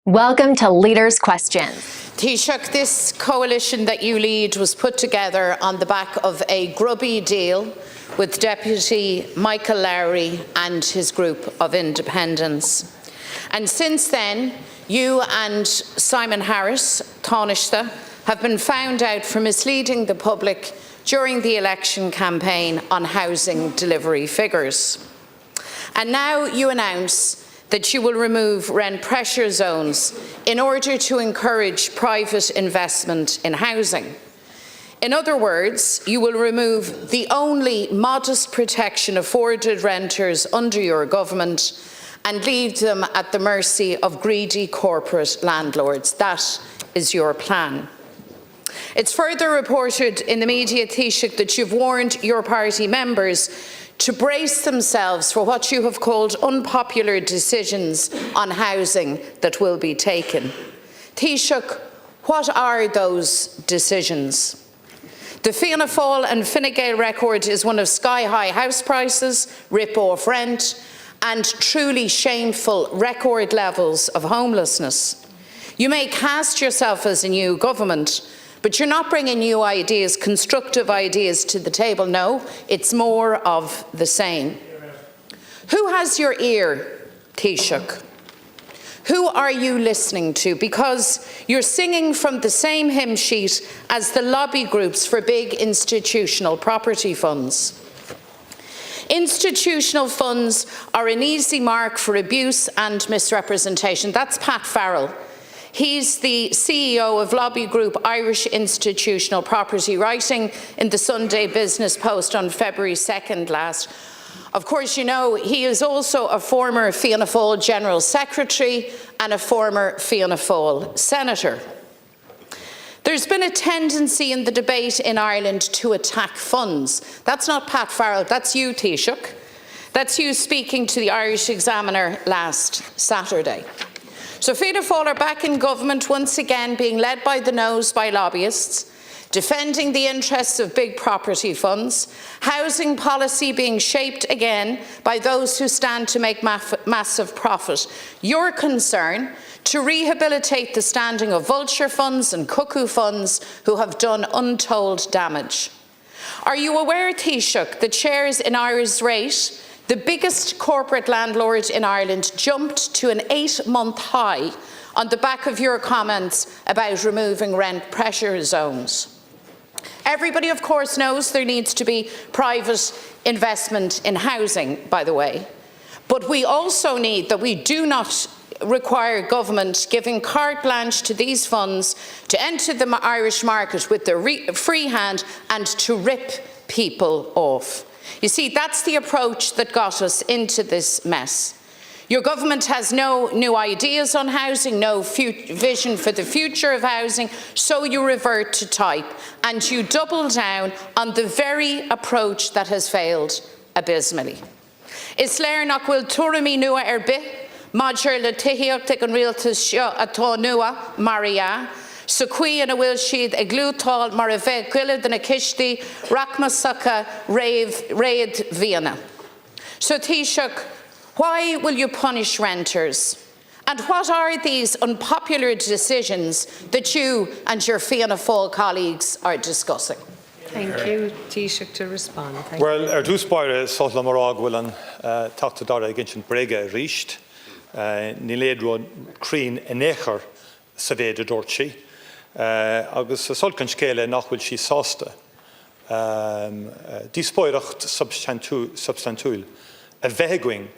Welcome to Leaders' Questions. Taoiseach, this coalition that you lead was put together on the back of a grubby deal with Deputy Michael Lowry and his group of independents. And since then, you and Simon Harris, Oireachtas, have been found out for misleading the public during the election campaign on housing delivery figures. And now you announce that you will remove rent pressure zones in order to encourage private investment in housing. In other words, you will remove the only modest protection afforded renters under your government and leave them at the mercy of greedy corporate landlords. That is your plan. It's further reported in the media, Taoiseach, that you've warned your party members to brace themselves for what you have called unpopular decisions on housing that will be taken. Taoiseach, what are those decisions? The Fianna Fáil and Fine Gael record is one of sky-high house prices, rip-off rent, and truly shameful record levels of homelessness. You may cast yourself as a new government, but you're not bringing new ideas, constructive ideas to the table. No, it's more of the same. Who has your ear, Taoiseach? Who are you listening to? Because you're singing from the same hymn sheet as the lobby groups for big institutional property funds. Institutional funds are an easy mark for abuse and misrepresentation. That's Pat Farrell. He's the CEO of lobby group Irish Institutional Property, writing in the Sunday Business Post on February 2nd last. Of course, you know, he is also a former Fianna Fáil General Secretary and a former Fianna Fáil Senator. There's been a tendency in the debate in Ireland to attack funds. That's not Pat Farrell, that's you, Taoiseach. That's you speaking to the Irish Examiner last Saturday. So Fianna Fáil are back in government once again, being led by the nose by lobbyists, defending the interests of big property funds, housing policy being shaped again by those who stand to make massive profit. Your concern to rehabilitate the standing of vulture funds and cuckoo funds who have done untold damage. Are you aware, Taoiseach, that shares in Irish Rate, the biggest corporate landlord in Ireland, jumped to an 8-month high on the back of your comments about removing rent pressure zones? Everybody, of course, knows there needs to be private investment in housing, by the way. But we also need that we do not require government giving carte blanche to these funds to enter the Irish market with their free hand and to rip people off. You see, that's the approach that got us into this mess. Your government has no new ideas on housing, no vision for the future of housing, so you revert to type and you double down on the very approach that has failed abysmally. Is léir nach bhfuil tuairimí nua ar bith, maidir le tuithíocht ag an rialtas seo atá nua Maria, sa cuí ana bhfuil siad ag glútáil mar a bheith cuile den na cistí rachmasacha réad Vienna. So Taoiseach, why will you punish renters? And what are these unpopular decisions that you and your Fianna Fáil colleagues are discussing? Thank you. Taoiseach to respond. Well, dús baire sotla marag bhfuil an tata dara ginch an brega ríist ní léadrón crín in échar sa bhéad a dúirt agus sa solcan scéile nach bhfuil sí sásta díspóireacht substantiúil a bheithguing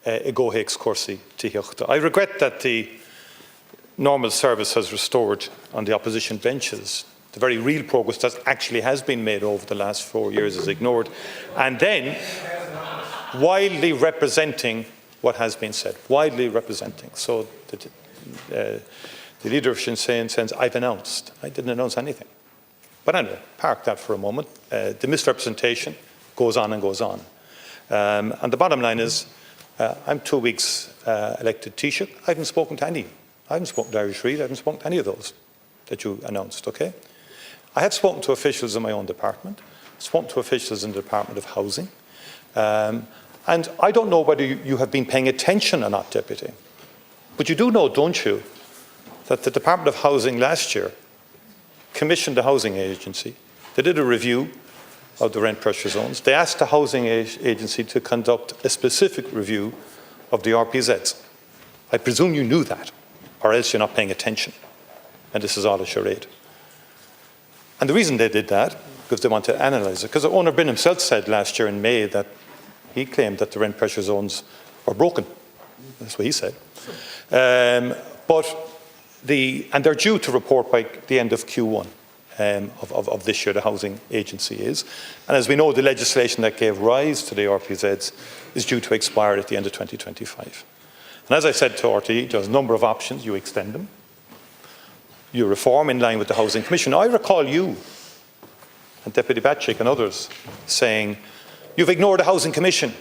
I ggóhéics cuasaí tíochta. I regret that the normal service has restored on the opposition benches. The very real progress that actually has been made over the last 4 years is ignored. And then, wildly representing what has been said. Wildly representing. So the leader of Sinn Féin says, I've announced. I didn't announce anything. But anyway, park that for a moment. The misrepresentation goes on and goes on. And the bottom line is, I'm 2 weeks elected Taoiseach. I haven't spoken to any. I haven't spoken to Irish Reid. I haven't spoken to any of those that you announced, okay? I have spoken to officials in my own department, spoken to officials in the Department of Housing, and I don't know whether you have been paying attention or not, Deputy, but you do know, don't you, that the Department of Housing last year commissioned the Housing Agency. They did a review of the rent pressure zones. They asked the Housing Agency to conduct a specific review of the RPZs. I presume you knew that, or else you're not paying attention, and this is all a charade. And the reason they did that, because they want to analyse it, because Owner Bryn himself said last year in May that he claimed that the rent pressure zones were broken. That's what he said. And they're due to report by the end of Q1 of this year, the Housing Agency is. And as we know, the legislation that gave rise to the RPZs is due to expire at the end of 2025. And as I said to RTE, there's a number of options. You extend them. You reform in line with the Housing Commission. I recall you and Deputy Batchick and others saying, you've ignored the Housing Commission.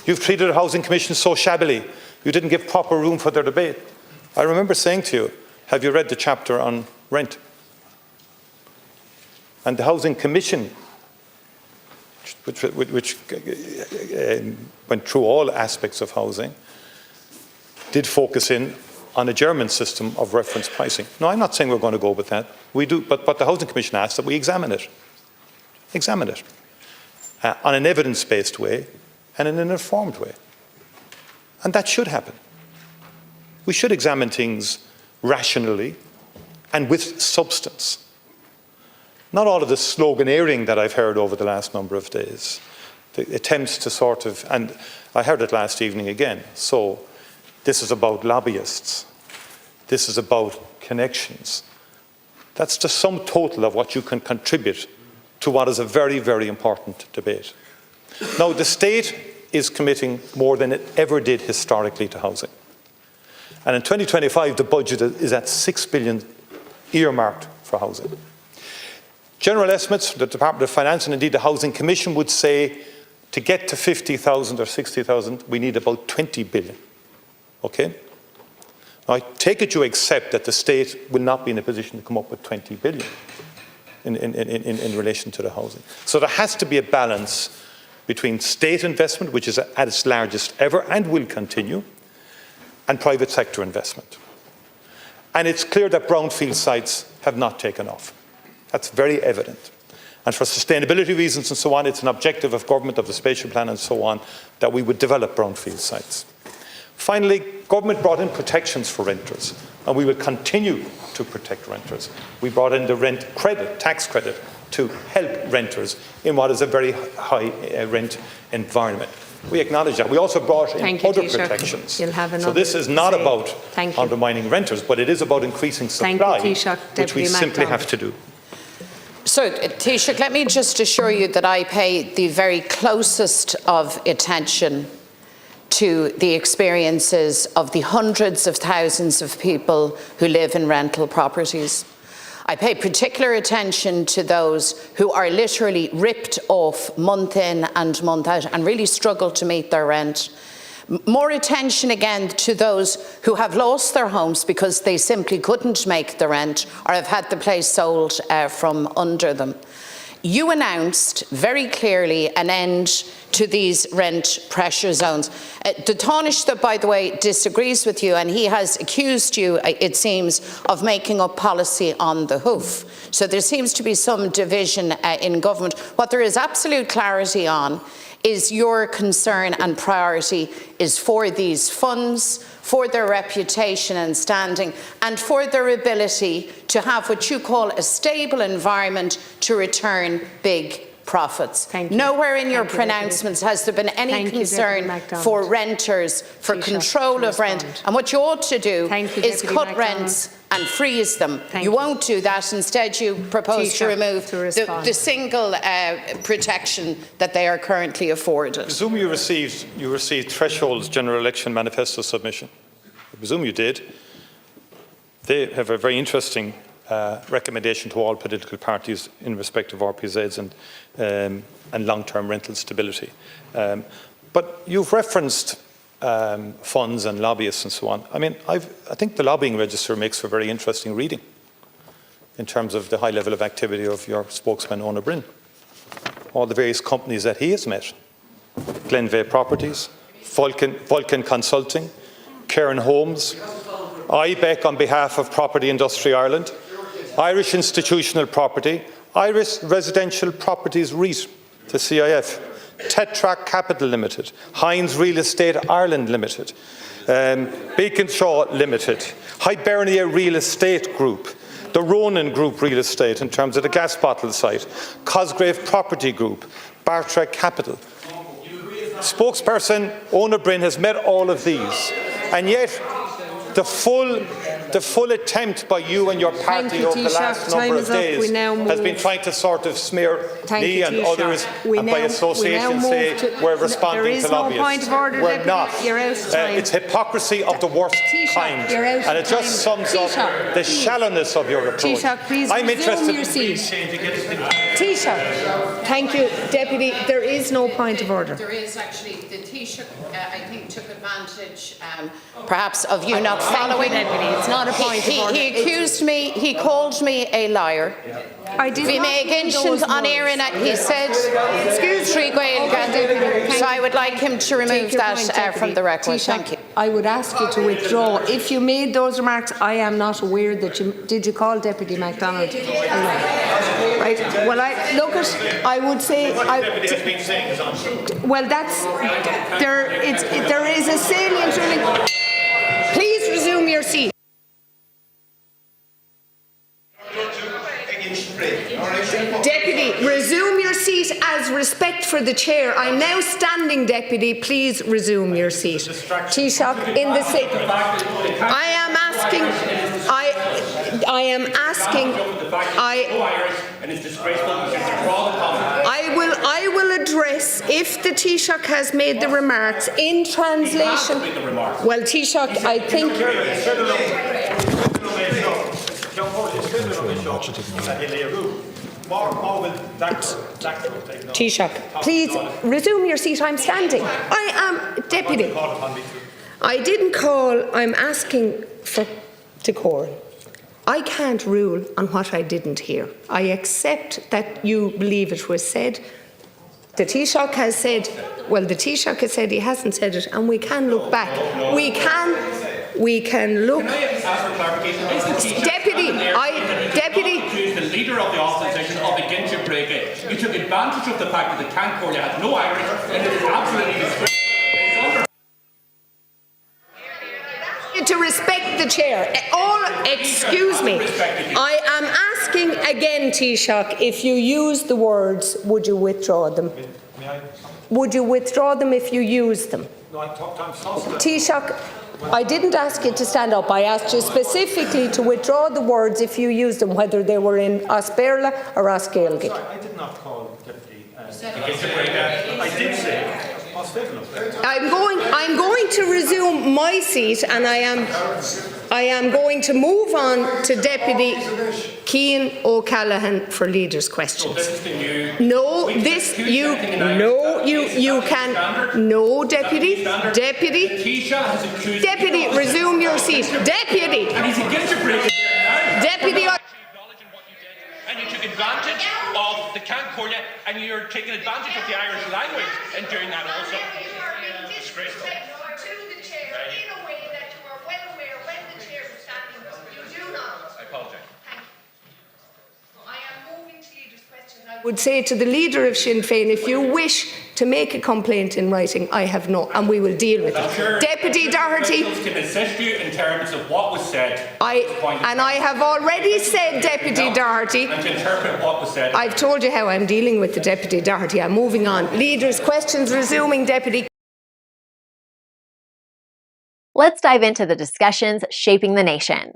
You've treated the Housing Commission so shabbily. You didn't give proper room for their debate. I remember saying to you, have you read the chapter on rent? And the Housing Commission, which went through all aspects of housing, did focus in on a German system of reference pricing. No, I'm not saying we're going to go with that. We do, but the Housing Commission asked that we examine it. Examine it on an evidence-based way and in an informed way. And that should happen. We should examine things rationally and with substance. Not all of the sloganeering that I've heard over the last number of days. The attempts to sort of, and I heard it last evening again, so this is about lobbyists. This is about connections. That's the sum total of what you can contribute to what is a very, very important debate. Now, the state is committing more than it ever did historically to housing. And in 2025, the budget is at $6 billion earmarked for housing. General estimates from the Department of Finance and indeed the Housing Commission would say to get to 50,000 or 60,000, we need about 20 billion. Okay? Now, I take it you accept that the state will not be in a position to come up with 20 billion in relation to the housing. So there has to be a balance between state investment, which is at its largest ever and will continue, and private sector investment. And it's clear that brownfield sites have not taken off. That's very evident. And for sustainability reasons and so on, it's an objective of government, of the spatial plan and so on, that we would develop brownfield sites. Finally, government brought in protections for renters, and we will continue to protect renters. We brought in the rent credit, tax credit, to help renters in what is a very high rent environment. We acknowledge that. We also brought in other protections. So this is not about undermining renters, but it is about increasing supply, which we simply have to do. So, Taoiseach, let me just assure you that I pay the very closest of attention to the experiences of the hundreds of thousands of people who live in rental properties. I pay particular attention to those who are literally ripped off month in and month out and really struggle to meet their rent. More attention again to those who have lost their homes because they simply couldn't make the rent or have had the place sold from under them. You announced very clearly an end to these rent pressure zones. The Taoiseach, by the way, disagrees with you, and he has accused you, it seems, of making up policy on the hoof. So there seems to be some division in government. What there is absolute clarity on is your concern and priority is for these funds, for their reputation and standing, and for their ability to have what you call a stable environment to return big profits. Nowhere in your pronouncements has there been any concern for renters, for control of rent. And what you ought to do is cut rents and freeze them. You won't do that. Instead, you propose to remove the single protection that they are currently afforded. I presume you received Threshold's general election manifesto submission. I presume you did. They have a very interesting recommendation to all political parties in respect of RPZs and long-term rental stability. But you've referenced funds and lobbyists and so on. I mean, I think the lobbying register makes for very interesting reading in terms of the high level of activity of your spokesman, Owner Bryn. All the various companies that he has met. Glenveagh Properties, Vulcan Consulting, Cairn Homes, IBEC on behalf of Property Industry Ireland, Irish Institutional Property, Irish Residential Properties REIT, the CIF, Tetrac Capital Limited, Hines Real Estate Ireland Limited, Beaconshaw Limited, Hibernia Real Estate Group, the Ronan Group Real Estate in terms of the gas bottle site, Cosgrave Property Group, Bartra Capital. Spokesperson Ona Bryn has met all of these, and yet the full attempt by you and your party over the last number of days has been trying to sort of smear me and others and by association say we're responding to lobbyists. We're not. It's hypocrisy of the worst kind, and it just sums up the shallowness of your approach. I'm interested in Taoiseach, thank you, Deputy. There is no point of order. There is actually. The Taoiseach, I think, took advantage, perhaps, of you not following. It's not a point of order. He accused me. He called me a liar. I did not Bhí on Éireann, he said, so I would like him to remove that from the record. Thank you. I would ask you to withdraw. If you made those remarks, I am not aware that did you call Deputy McDonald a liar? Right? Well, I would say, well, there is a salient ruling. Please resume your seat. Deputy, resume your seat as respect for the chair. I'm now standing, Deputy. Please resume your seat. Taoiseach, in the seat. I will address if the Taoiseach has made the remarks in translation. Well, Taoiseach, I think. Taoiseach, please resume your seat. I'm standing. I am Deputy. I didn't call. I'm asking for decorum. I can't rule on what I didn't hear. I accept that you believe it was said. The Taoiseach has said, well, the Taoiseach has said he hasn't said it, and we can look back. We can look. Can I ask for clarification? Deputy. Accused the leader of the opposition of a Ginship break-in. You took advantage of the fact that the Cancordia had no Irish, and it is absolutely disgraceful. To respect the chair. Excuse me. I am asking again, Taoiseach, if you use the words, would you withdraw them? Would you withdraw them if you use them? Taoiseach, I didn't ask you to stand up. I asked you specifically to withdraw the words if you used them, whether they were in Asperla or Asgaelgic. I did not call Deputy. I did say. I'm going to resume my seat, and I am going to move on to Deputy Cian O'Callaghan for leaders' questions. No, Deputy, resume your seat. Deputy. And you took advantage of the Cancordia, and you're taking advantage of the Irish language in doing that also. Disgraceful. I apologise. I would say to the leader of Sinn Féin, if you wish to make a complaint in writing, I have no, and we will deal with it. Sure, Deputy Doherty. Can assist you in terms of what was said. I have already said, Deputy Doherty. And to interpret what was said. I've told you how I'm dealing with the Deputy Doherty. I'm moving on. Leaders' questions resuming, Deputy. Let's dive into the discussions shaping the nation.